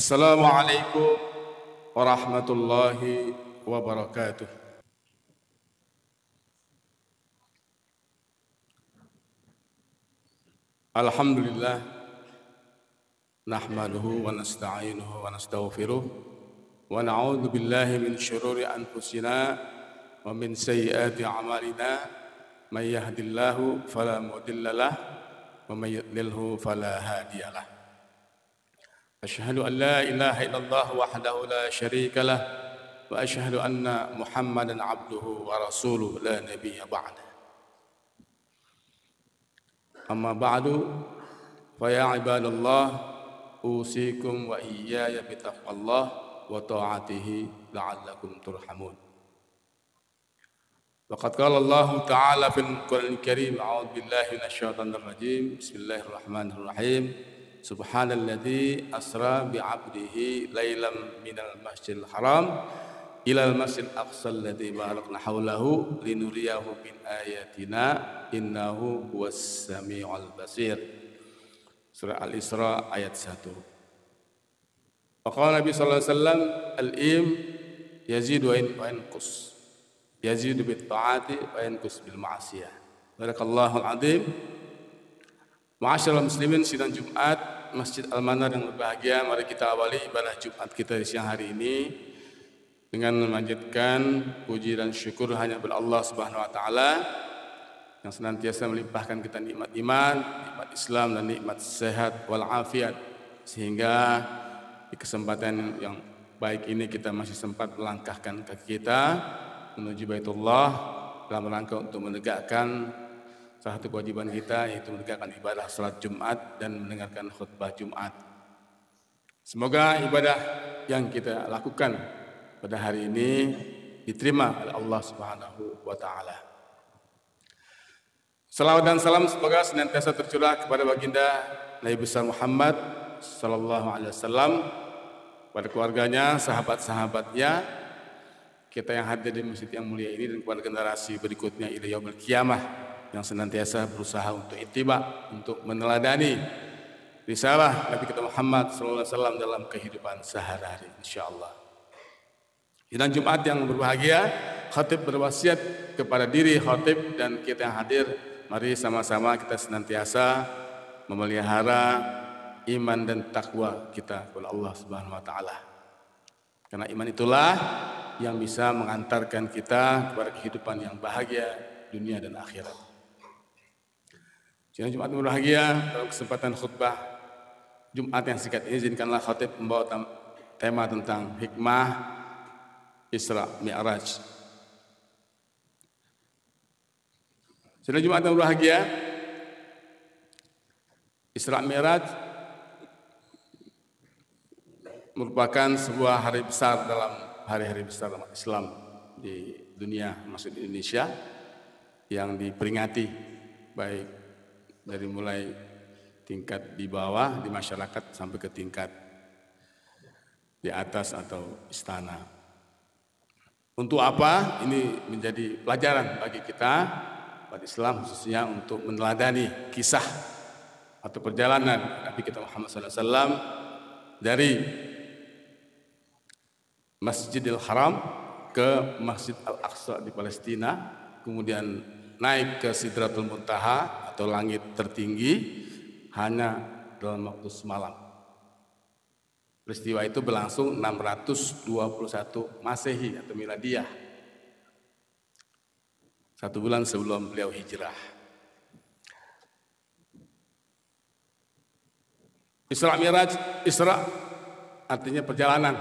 Assalamualaikum warahmatullahi wabarakatuh. Alhamdulillah nahmaduhu wa nasta'inuhu wa nastaghfiruh wa na'udzu billahi min syururi anfusina wa min sayyiati a'malina may yahdihillahu fala mudilla lahu wa may yudlilhu fala hadiyalah. Asyhadu an la ilaha illallah wahdahu la syarika lah wa asyhadu anna Muhammadan abduhu wa rasuluh la nabiyya ba'da. Amma ba'du fa ya ibadallah usikum wa iyaya bitaqwallah wa ta'atihi la'allakum turhamun. Waqad qala Allah ta'ala fil Qur'anil Karim a'udzu billahi minasyaitonir rajim bismillahirrahmanirrahim subhanalladzi asra bi 'abdihi lailam minal masjidil haram ilal masjidil aqsal ladzi barakna haulahu linuriyahu min ayatina innahu huwas samiul basir. Surah Al-Isra ayat 1. Waqala Nabi sallallahu alaihi wasallam al-im yazidu wa yanqus, yazidu bit ta'ati wa yanqus bil ma'siyah. Barakallahu al-azim. Ma'asyiral muslimin, sidang Jumat Masjid Al-Manar yang berbahagia, mari kita awali ibadah Jumat kita di siang hari ini dengan memanjatkan puji dan syukur hanya kepada Allah Subhanahu wa taala yang senantiasa melimpahkan kita nikmat iman, nikmat Islam dan nikmat sehat wal afiat, sehingga di kesempatan yang baik ini kita masih sempat melangkahkan kaki kita menuju Baitullah dalam rangka untuk menegakkan salah satu kewajiban kita, yaitu menegakkan ibadah salat Jumat dan mendengarkan khutbah Jumat. Semoga ibadah yang kita lakukan pada hari ini diterima oleh Allah Subhanahu wa taala. Salawat dan salam semoga senantiasa tercurah kepada baginda Nabi besar Muhammad sallallahu alaihi wasallam, pada keluarganya, sahabat-sahabatnya, kita yang hadir di masjid yang mulia ini, dan kepada generasi berikutnya ila yaumil qiyamah yang senantiasa berusaha untuk ittiba, untuk meneladani risalah Nabi kita Muhammad sallallahu alaihi wasallam dalam kehidupan sehari-hari insyaallah. Sidang Jumat yang berbahagia, khatib berwasiat kepada diri khatib dan kita yang hadir, mari sama-sama kita senantiasa memelihara iman dan takwa kita kepada Allah Subhanahu wa taala. Karena iman itulah yang bisa mengantarkan kita kepada kehidupan yang bahagia dunia dan akhirat. Sidang Jumat berbahagia, dalam kesempatan khutbah Jumat yang singkat ini, izinkanlah khatib membawa tema tentang hikmah Isra Mi'raj. Sidang Jumat yang berbahagia, Isra Mi'raj merupakan sebuah hari besar dalam hari-hari besar umat Islam di dunia, maksud Indonesia, yang diperingati baik dari mulai tingkat di bawah di masyarakat sampai ke tingkat di atas atau istana. Untuk apa? Ini menjadi pelajaran bagi kita umat Islam khususnya untuk meneladani kisah atau perjalanan Nabi kita Muhammad SAW dari Masjidil Haram ke Masjid Al-Aqsa di Palestina, kemudian naik ke Sidratul Muntaha atau langit tertinggi hanya dalam waktu semalam. Peristiwa itu berlangsung 621 Masehi atau Miladiyah, 1 bulan sebelum beliau hijrah. Isra Mi'raj, Isra artinya perjalanan.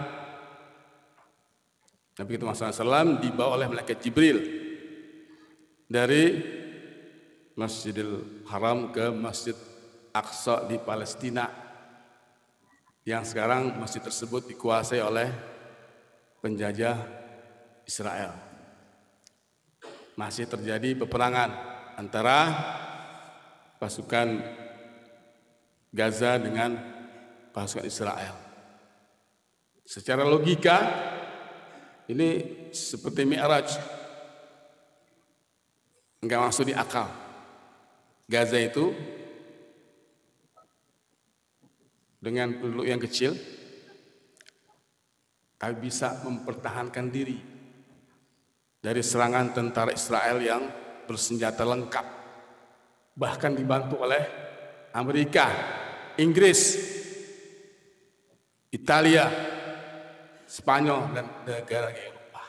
Nabi kita Muhammad SAW dibawa oleh malaikat Jibril dari Masjidil Haram ke Masjid Aqsa di Palestina, yang sekarang masjid tersebut dikuasai oleh penjajah Israel. Masih terjadi peperangan antara pasukan Gaza dengan pasukan Israel. Secara logika ini seperti Mi'raj, enggak masuk di akal. Gaza itu dengan penduduk yang kecil, tapi bisa mempertahankan diri dari serangan tentara Israel yang bersenjata lengkap, bahkan dibantu oleh Amerika, Inggris, Italia, Spanyol, dan negara Eropa.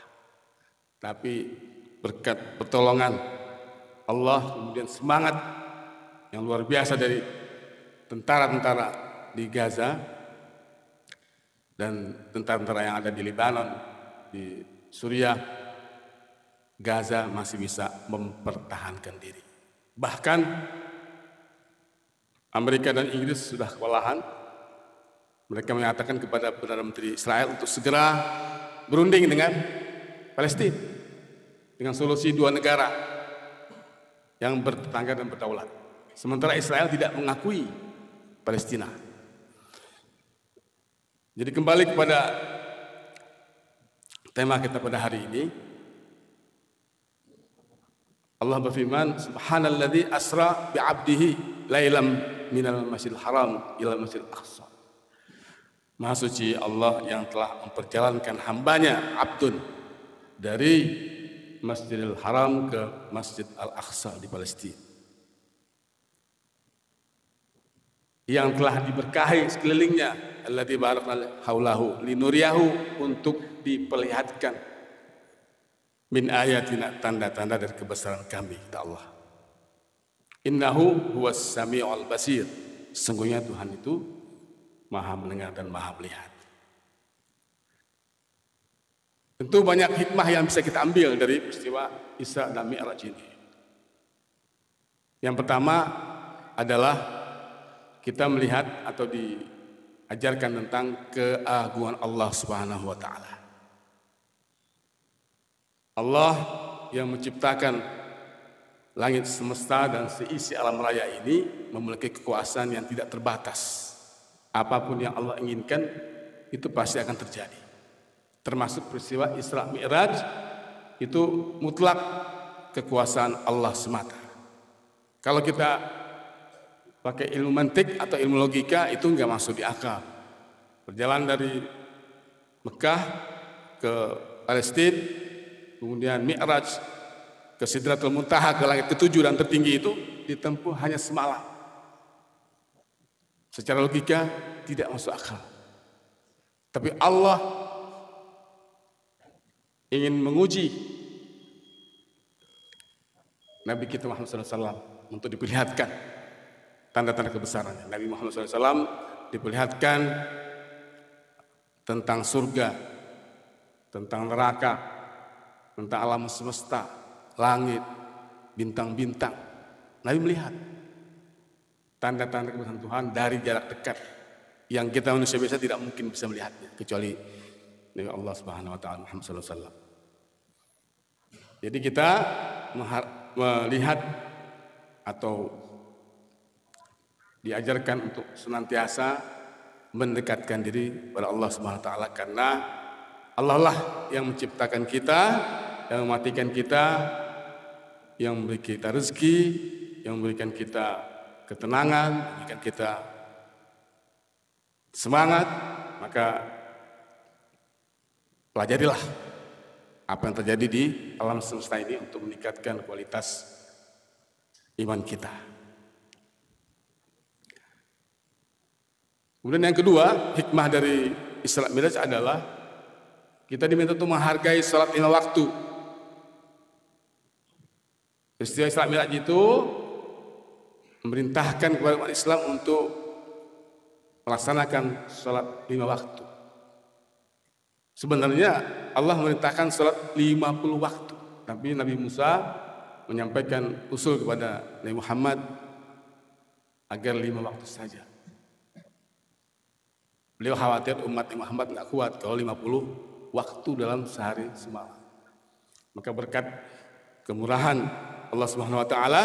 Tapi berkat pertolongan Allah, kemudian semangat yang luar biasa dari tentara-tentara di Gaza dan tentara-tentara yang ada di Lebanon, di Suriah, Gaza masih bisa mempertahankan diri. Bahkan Amerika dan Inggris sudah kewalahan. Mereka menyatakan kepada Perdana Menteri Israel untuk segera berunding dengan Palestina dengan solusi dua negara yang bertetangga dan berdaulat. Sementara Israel tidak mengakui Palestina. Jadi kembali kepada tema kita pada hari ini. Allah berfirman, Subhanalladzi asra bi'abdihi lailam minal masjidil haram ila masjidil aqsa. Maha suci Allah yang telah memperjalankan hambanya Abdun dari Masjidil Haram ke Masjid Al-Aqsa di Palestina, yang telah diberkahi sekelilingnya, alladzi barakna haulahu linuriyahu, untuk diperlihatkan min ayatina, tanda-tanda dari kebesaran kami, kata Allah. Innahu huwas sami'ul basir, sesungguhnya Tuhan itu Maha mendengar dan Maha melihat. Tentu banyak hikmah yang bisa kita ambil dari peristiwa Isra dan Mi'raj ini. Yang pertama adalah kita melihat atau diajarkan tentang keagungan Allah Subhanahu wa taala. Allah yang menciptakan langit semesta dan seisi alam raya ini memiliki kekuasaan yang tidak terbatas. Apapun yang Allah inginkan itu pasti akan terjadi. Termasuk peristiwa Isra Mi'raj itu mutlak kekuasaan Allah semata. Kalau kita pakai ilmu mantik atau ilmu logika itu nggak masuk di akal. Berjalan dari Mekah ke Palestina, kemudian Mi'raj ke Sidratul Muntaha, ke langit ketujuh dan tertinggi itu ditempuh hanya semalam. Secara logika tidak masuk akal. Tapi Allah ingin menguji Nabi kita Muhammad SAW untuk diperlihatkan tanda-tanda kebesarannya. Nabi Muhammad SAW diperlihatkan tentang surga, tentang neraka, tentang alam semesta, langit, bintang-bintang. Nabi melihat tanda-tanda kebesaran Tuhan dari jarak dekat yang kita manusia biasa tidak mungkin bisa melihatnya kecuali Nabi Allah Subhanahu wa taala Muhammad sallallahu alaihi wasallam. Jadi kita melihat atau diajarkan untuk senantiasa mendekatkan diri kepada Allah Subhanahu wa taala, karena Allah lah yang menciptakan kita, yang mematikan kita, yang memberi kita rezeki, yang memberikan kita ketenangan, memberikan kita semangat. Maka pelajarilah apa yang terjadi di alam semesta ini untuk meningkatkan kualitas iman kita. Kemudian yang kedua, hikmah dari Isra Mi'raj adalah kita diminta untuk menghargai sholat 5 waktu. Peristiwa Isra Mi'raj itu memerintahkan kepada umat Islam untuk melaksanakan sholat 5 waktu. Sebenarnya Allah memerintahkan sholat 50 waktu, tapi Nabi Musa menyampaikan usul kepada Nabi Muhammad agar 5 waktu saja. Beliau khawatir umat Nabi Muhammad tidak kuat kalau 50 waktu dalam sehari semalam. Maka berkat kemurahan Allah Subhanahu wa taala,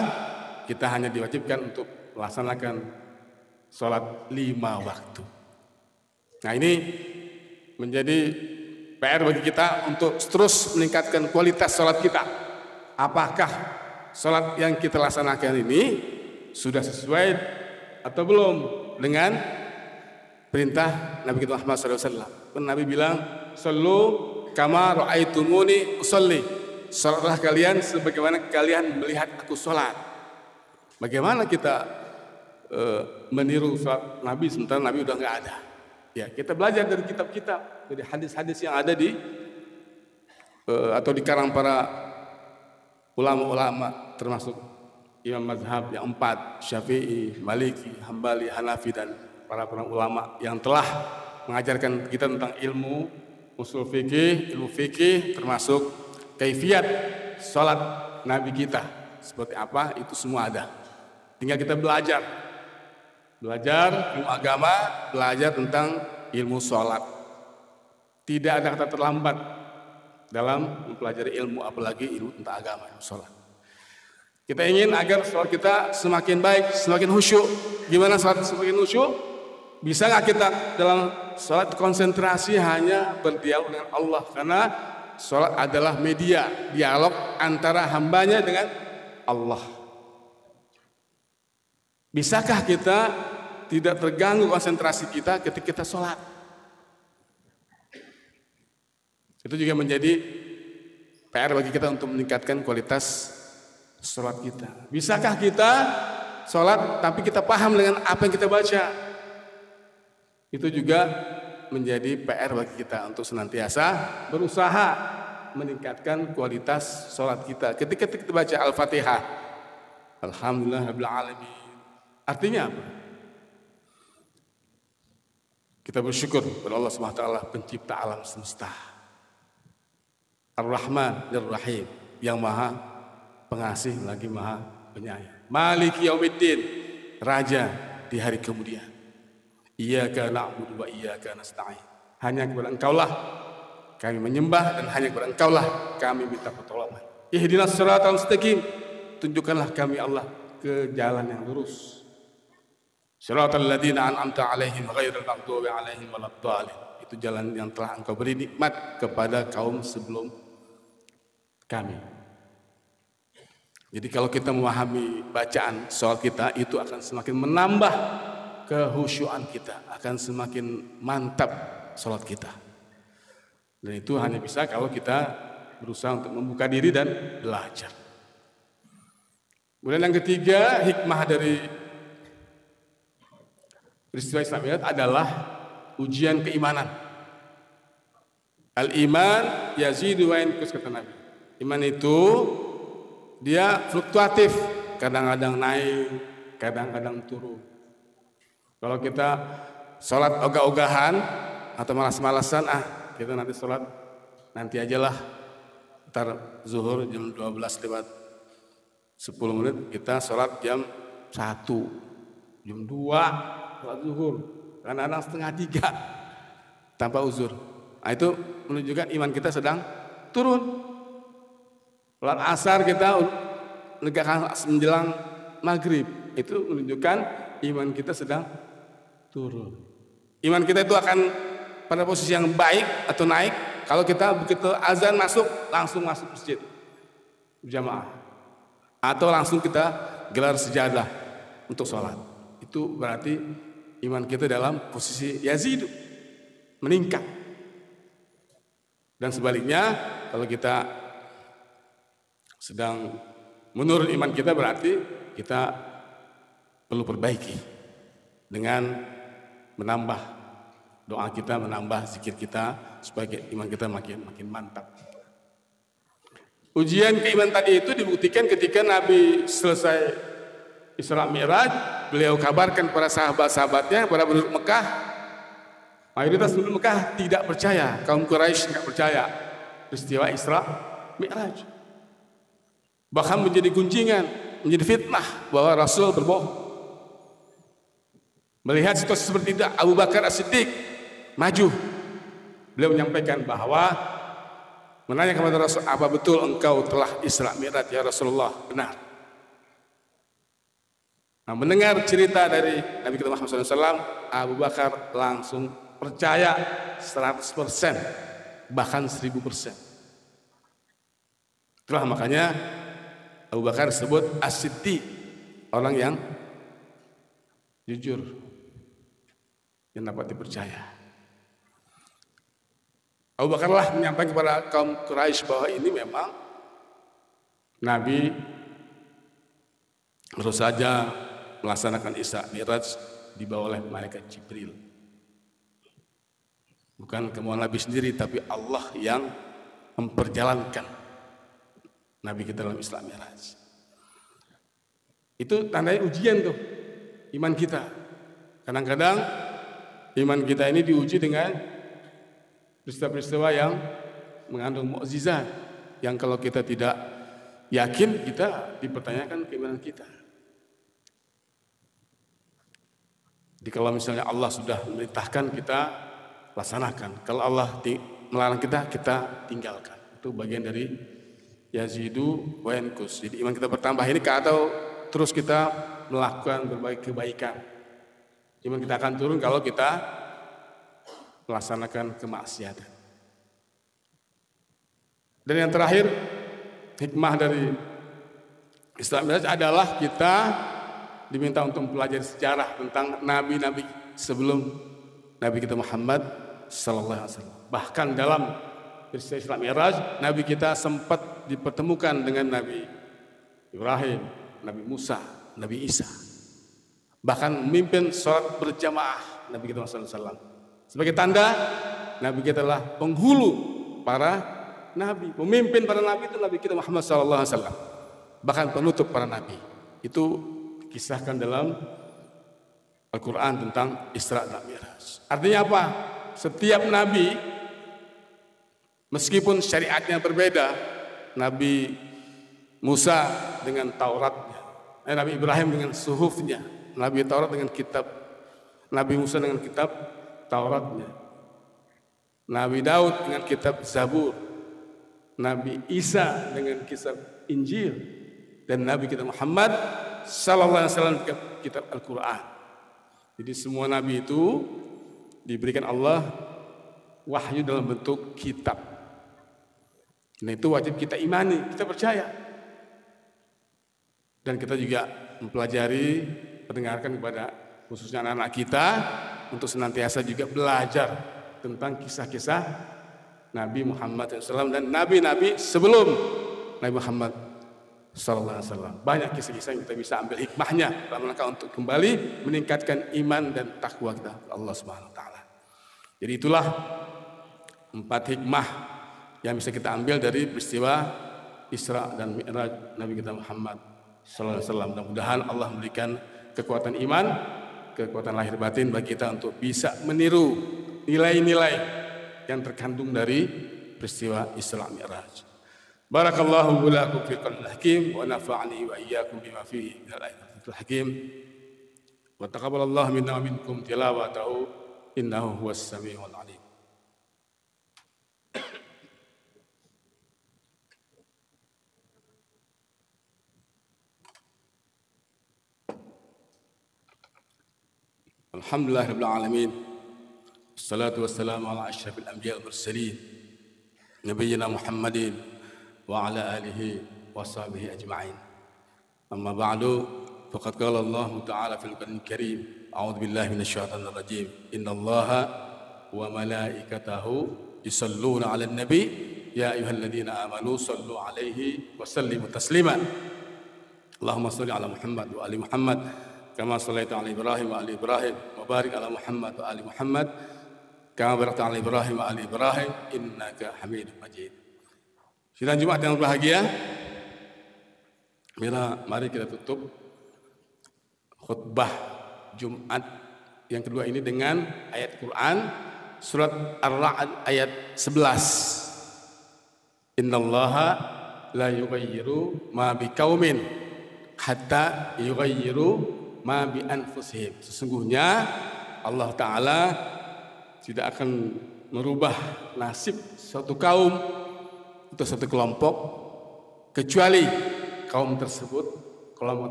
kita hanya diwajibkan untuk melaksanakan sholat 5 waktu. Nah, ini menjadi PR bagi kita untuk terus meningkatkan kualitas sholat kita. Apakah sholat yang kita laksanakan ini sudah sesuai atau belum dengan perintah Nabi kita Muhammad SAW? Nabi bilang, sallu kama ra'aitumuni usolli. Salatlah kalian sebagaimana kalian melihat aku salat. Bagaimana kita meniru salat Nabi sementara Nabi udah nggak ada? Ya, kita belajar dari kitab-kitab, dari hadis-hadis yang ada di atau di karang para ulama-ulama, termasuk imam mazhab yang 4, Syafi'i, Maliki, Hambali, Hanafi, dan para ulama yang telah mengajarkan kita tentang ilmu usul fikih, ilmu fikih, termasuk kaifiat salat Nabi kita seperti apa, itu semua ada. Tinggal kita belajar ilmu agama, belajar tentang ilmu salat. Tidak ada kata terlambat dalam mempelajari ilmu, apalagi ilmu tentang agama, ilmu salat. Kita ingin agar salat kita semakin baik, semakin khusyuk. Gimana salat semakin khusyuk? Bisa nggak kita dalam salat konsentrasi hanya berdialog dengan Allah? Karena salat adalah media dialog antara hambanya dengan Allah. Bisakah kita tidak terganggu konsentrasi kita ketika kita salat? Itu juga menjadi PR bagi kita untuk meningkatkan kualitas salat kita. Bisakah kita salat tapi kita paham dengan apa yang kita baca? Itu juga menjadi PR bagi kita untuk senantiasa berusaha meningkatkan kualitas salat kita. Ketika kita baca Al-Fatihah, Alhamdulillahirabbil alamin. Artinya apa? Kita bersyukur kepada Allah Subhanahu wa taala, pencipta alam semesta. Ar-Rahman Ar-Rahim, yang maha pengasih lagi maha penyayang. Maliki yaumiddin, raja di hari kemudian. Iyyaka na'budu wa iyyaka nasta'in. Hanya kepada Engkaulah kami menyembah dan hanya kepada Engkaulah kami minta pertolongan. Ihdinas siratal mustaqim, tunjukkanlah kami Allah ke jalan yang lurus. Siratal ladzina an'amta 'alaihim ghairil maghdubi 'alaihim waladdallin. Itu jalan yang telah Engkau beri nikmat kepada kaum sebelum kami. Jadi kalau kita memahami bacaan salat kita, itu akan semakin menambah kehusyuan kita, akan semakin mantap salat kita. Dan itu hanya bisa kalau kita berusaha untuk membuka diri dan belajar. Kemudian yang ketiga, hikmah dari peristiwa Isra Mi'raj adalah ujian keimanan. Al-iman yazidu wa yanqus, kata Nabi. Iman itu dia fluktuatif, kadang-kadang naik, kadang-kadang turun. Kalau kita sholat ogah-ogahan atau malas-malasan, kita nanti sholat nanti ajalah, ntar zuhur jam 12 lewat 10 menit, kita sholat jam 1, jam 2 sholat zuhur, kadang-kadang setengah 3 tanpa uzur. Nah, itu menunjukkan iman kita sedang turun. Sholat asar kita menegakkan menjelang maghrib, itu menunjukkan iman kita sedang turun. Iman kita itu akan pada posisi yang baik atau naik kalau kita begitu azan masuk langsung masuk masjid berjamaah, atau langsung kita gelar sejadah untuk sholat. Itu berarti iman kita dalam posisi yazidu, meningkat. Dan sebaliknya, kalau kita sedang menurun iman kita, berarti kita perlu perbaiki dengan menambah doa kita, menambah zikir kita supaya iman kita makin mantap. Ujian keimanan tadi itu dibuktikan ketika Nabi selesai Isra Mi'raj, beliau kabarkan para sahabat-sahabatnya, para penduduk Mekah. Mayoritas penduduk Mekah tidak percaya, kaum Quraisy tidak percaya peristiwa Isra Mi'raj. Bahkan menjadi gunjingan, menjadi fitnah bahwa Rasul berbohong. Melihat situasi seperti itu, Abu Bakar As-Siddiq maju. Beliau menyampaikan bahwa menanya kepada Rasul, apa betul engkau telah Isra Mi'raj ya Rasulullah? Benar. Nah, mendengar cerita dari Nabi kita Muhammad SAW, Abu Bakar langsung percaya 100%, bahkan 1000%. Itulah makanya Abu Bakar disebut As-Siddiq, orang yang jujur, yang dapat dipercaya. Abu Bakar lah menyampaikan kepada kaum Quraisy bahwa ini memang Nabi baru saja melaksanakan Isra Mi'raj dibawa oleh malaikat Jibril. Bukan kemauan Nabi sendiri, tapi Allah yang memperjalankan Nabi kita dalam Isra Mi'raj. Itu tandanya ujian tuh iman kita. Kadang-kadang iman kita ini diuji dengan peristiwa-peristiwa yang mengandung mukjizat, yang kalau kita tidak yakin, kita dipertanyakan keimanan kita. Jadi kalau misalnya Allah sudah memerintahkan, kita laksanakan. Kalau Allah melarang kita, kita tinggalkan. Itu bagian dari yazidu wa yanqus. Jadi iman kita bertambah ini atau terus kita melakukan berbagai kebaikan. Iman kita akan turun kalau kita melaksanakan kemaksiatan. Dan yang terakhir, hikmah dari Isra Mi'raj adalah kita diminta untuk mempelajari sejarah tentang nabi-nabi sebelum Nabi kita Muhammad sallallahu alaihi wasallam. Bahkan dalam peristiwa Isra Mi'raj, Nabi kita sempat dipertemukan dengan Nabi Ibrahim, Nabi Musa, Nabi Isa. Bahkan memimpin sholat berjamaah Nabi kita sallallahu alaihi wasallam. Sebagai tanda Nabi kita adalah penghulu para nabi, pemimpin para nabi itu Nabi kita Muhammad sallallahu alaihi wasallam. Bahkan penutup para nabi. Itu kisahkan dalam Al-Qur'an tentang Isra dan Mi'raj. Artinya apa? Setiap nabi meskipun syariatnya berbeda, Nabi Musa dengan Tauratnya, Nabi Ibrahim dengan suhufnya, Nabi Taurat dengan kitab, Nabi Musa dengan kitab Tauratnya, Nabi Daud dengan kitab Zabur, Nabi Isa dengan kitab Injil, dan Nabi kita Muhammad sallallahu alaihi wasallam dengan kitab Al-Qur'an. Jadi semua nabi itu diberikan Allah wahyu dalam bentuk kitab. Nah itu wajib kita imani, kita percaya. Dan kita juga mempelajari, mendengarkan kepada khususnya anak-anak kita untuk senantiasa juga belajar tentang kisah-kisah Nabi Muhammad SAW dan nabi-nabi sebelum Nabi Muhammad SAW. Banyak kisah-kisah yang kita bisa ambil hikmahnya dalam rangka untuk kembali meningkatkan iman dan takwa kita Allah Subhanahu Wa Taala. Jadi itulah 4 hikmah yang bisa kita ambil dari peristiwa Isra dan Mi'raj Nabi kita Muhammad SAW. Mudah-mudahan Allah memberikan kekuatan iman, kekuatan lahir batin bagi kita untuk bisa meniru nilai-nilai yang terkandung dari peristiwa Isra Mi'raj. Barakallahu lakum fil Qur'anil Hakim wa nafa'ani wa iyyakum bima fihi minal ayatil hakim. Wa taqabbalallahu minna wa minkum tilawatahu innahu huwas samiul alim. Alhamdulillahirabbil alamin. Wassalatu wassalamu ala asyrafil anbiya'i wal mursalin nabiyyina Muhammadin wa ala alihi wa sahbihi ajma'in. Amma ba'du, faqad qala Allah ta'ala fil Qur'anil Karim, a'udzu billahi minasyaitonir rajim. Innallaha wa malaikatahu yusalluna 'alan nabi ya ayyuhalladzina amanu sallu 'alaihi wa sallimu taslima. Allahumma shalli 'ala Muhammad wa ali Muhammad kama shallaita 'ala Ibrahim wa ali Ibrahim wa barik 'ala Muhammad wa ali Muhammad kama barakta 'ala Ibrahim wa ali Ibrahim innaka Hamidum Majid. Sidang Jumat yang berbahagia, mari kita tutup khutbah Jumat yang kedua ini dengan ayat Quran surat Ar-Ra'd ayat 11. Innallaha la yughayyiru ma biqaumin hatta yughayyiru ma bi anfusihim. Sesungguhnya Allah Ta'ala tidak akan merubah nasib suatu kaum atau satu kelompok kecuali kelompok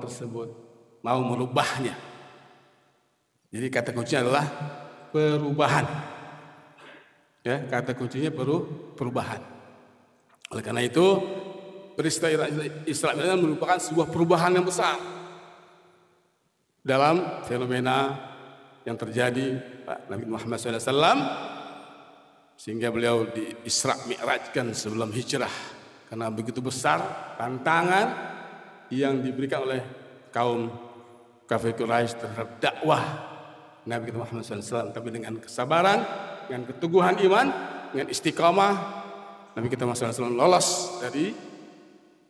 tersebut mau merubahnya. Jadi kata kuncinya adalah perubahan. Ya, kata kuncinya perubahan. Oleh karena itu, peristiwa Isra Mi'raj merupakan sebuah perubahan yang besar dalam fenomena yang terjadi Nabi Muhammad SAW sehingga beliau di Isra Mi'rajkan sebelum hijrah, karena begitu besar tantangan yang diberikan oleh kaum kafir Quraisy terhadap dakwah Nabi kita Muhammad SAW. Tapi dengan kesabaran, dengan keteguhan iman, dengan istiqamah, Nabi kita Muhammad SAW lolos dari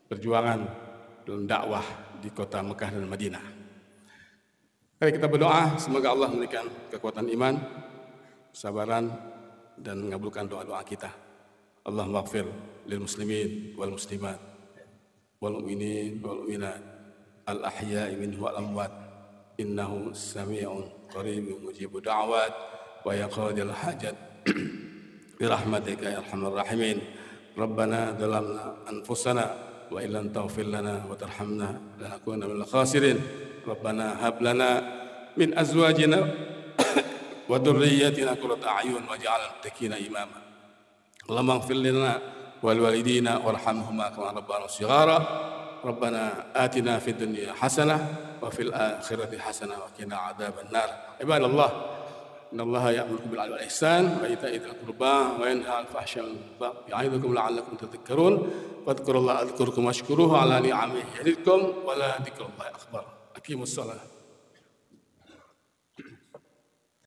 perjuangan dalam dakwah di kota Mekah dan Madinah. Mari kita berdoa, semoga Allah memberikan kekuatan iman, kesabaran, dan mengabulkan doa-doa kita. Allahumma ighfir lil muslimin wal muslimat wal mu'minin wal mu'minat al ahya'i minhum wal amwat innahu sami'un qaribun mujibud da'wat wa yaqdil hajat bi rahmatika ya arhamar rahimin. Rabbana zalamna anfusana wa illam taghfir lana wa tarhamna lanakunanna minal khasirin. Rabbana hab lana min azwajina wa dhurriyyatina qurrata a'yun waj'alna muttaqina imama. Allahumma ighfir lana wal walidina warhamhuma kama rabbana shighara. Rabbana atina fid dunya hasanah wa fil akhirati hasanah wa qina adzaban nar. Ibadallah, innallaha ya'muru bil 'adli wal ihsan wa ita'i dzil qurba wa yanha 'anil fahsya'i wal munkar ya'idukum la'allakum tadhakkarun. Fadhkurullaha adhkurkum washkuruhu 'ala ni'amihi yazidkum wa la dzikrullahi akbar. Aqimus shalah.